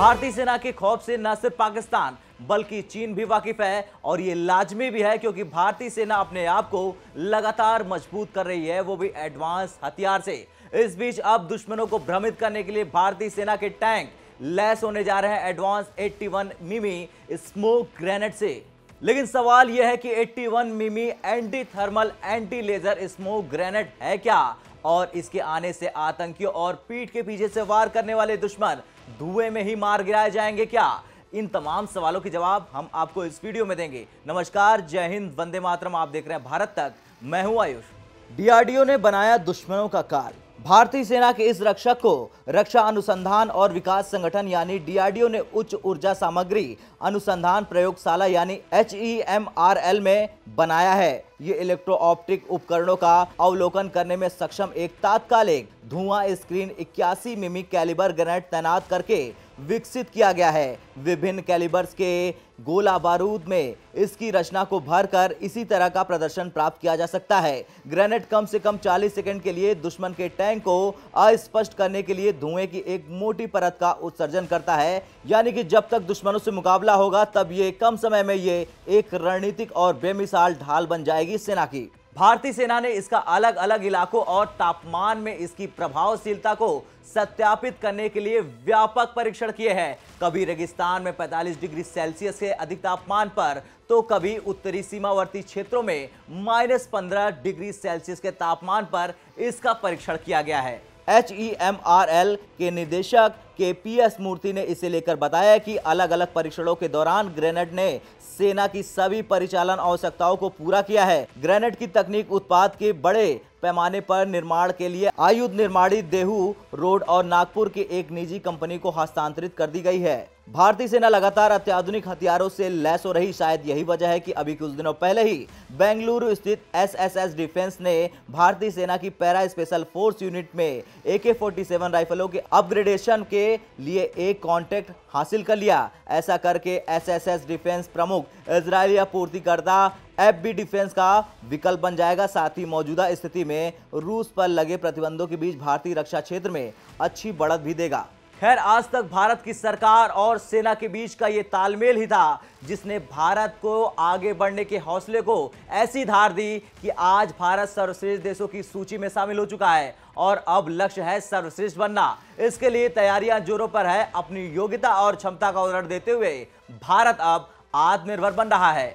भारतीय सेना के खौफ से न सिर्फ पाकिस्तान बल्कि चीन भी वाकिफ है और ये लाजमी भी है, क्योंकि भारतीय सेना अपने आप को लगातार मजबूत कर रही है, वो भी एडवांस हथियार से। इस बीच अब दुश्मनों को भ्रमित करने के लिए भारतीय सेना के टैंक लैस होने जा रहे हैं एडवांस 81 मिमी स्मोक ग्रेनेड से। लेकिन सवाल यह है कि 81 मिमी anti thermal anti laser smoke grenade है क्या, और इसके आने से आतंकियों और पीठ के पीछे से वार करने वाले दुश्मन धुएं में ही मार गिराए जाएंगे क्या? इन तमाम सवालों के जवाब हम आपको इस वीडियो में देंगे। नमस्कार, जय हिंद, वंदे मातरम। आप देख रहे हैं भारत तक, मैं हूं आयुष। डीआरडीओ ने बनाया दुश्मनों का काल। भारतीय सेना के इस रक्षक को रक्षा अनुसंधान और विकास संगठन यानी डीआरडीओ ने उच्च ऊर्जा सामग्री अनुसंधान प्रयोगशाला यानी HEMRL में बनाया है। ये इलेक्ट्रो ऑप्टिक उपकरणों का अवलोकन करने में सक्षम एक तात्कालिक धुआं स्क्रीन 81 मिमी कैलिबर ग्रेनेड तैनात करके विकसित किया गया है। विभिन्न कैलिबर्स के गोला बारूद में इसकी रचना को भरकर इसी तरह का प्रदर्शन प्राप्त किया जा सकता है। ग्रेनेड कम से कम 40 सेकंड के लिए दुश्मन के टैंक को अस्पष्ट करने के लिए धुएं की एक मोटी परत का उत्सर्जन करता है, यानी कि जब तक दुश्मनों से मुकाबला होगा तब ये कम समय में ये एक रणनीतिक और बेमिसाल ढाल बन जाएगी सेना की। भारतीय सेना ने इसका अलग अलग इलाकों और तापमान में इसकी प्रभावशीलता को सत्यापित करने के लिए व्यापक परीक्षण किए हैं। कभी रेगिस्तान में 45 डिग्री सेल्सियस के अधिक तापमान पर, तो कभी उत्तरी सीमावर्ती क्षेत्रों में -15 डिग्री सेल्सियस के तापमान पर इसका परीक्षण किया गया है। HEMRL के निदेशक KPS मूर्ति ने इसे लेकर बताया कि अलग अलग परीक्षणों के दौरान ग्रेनेड ने सेना की सभी परिचालन आवश्यकताओं को पूरा किया है। ग्रेनेड की तकनीक उत्पाद के बड़े पैमाने पर निर्माण के लिए आयुध निर्माणी देहू रोड और नागपुर की एक निजी कंपनी को हस्तांतरित कर दी गई है। भारतीय सेना लगातार अत्याधुनिक हथियारों से लैस हो रही। शायद यही वजह है कि अभी कुछ दिनों पहले ही बेंगलुरु स्थित SSS डिफेंस ने भारतीय सेना की पैरा स्पेशल फोर्स यूनिट में AK-47 राइफलों के अपग्रेडेशन के लिए एक कॉन्ट्रैक्ट हासिल कर लिया। ऐसा करके SSS डिफेंस प्रमुख इजरायली आपूर्तिकर्ता FB डिफेंस का विकल्प बन जाएगा। साथ ही मौजूदा स्थिति में रूस पर लगे प्रतिबंधों के बीच भारतीय रक्षा क्षेत्र में अच्छी बढ़त भी देगा। खैर, आज तक भारत की सरकार और सेना के बीच का ये तालमेल ही था जिसने भारत को आगे बढ़ने के हौसले को ऐसी धार दी कि आज भारत सर्वश्रेष्ठ देशों की सूची में शामिल हो चुका है और अब लक्ष्य है सर्वश्रेष्ठ बनना। इसके लिए तैयारियां जोरों पर है। अपनी योग्यता और क्षमता का उदाहरण देते हुए भारत अब आत्मनिर्भर बन रहा है।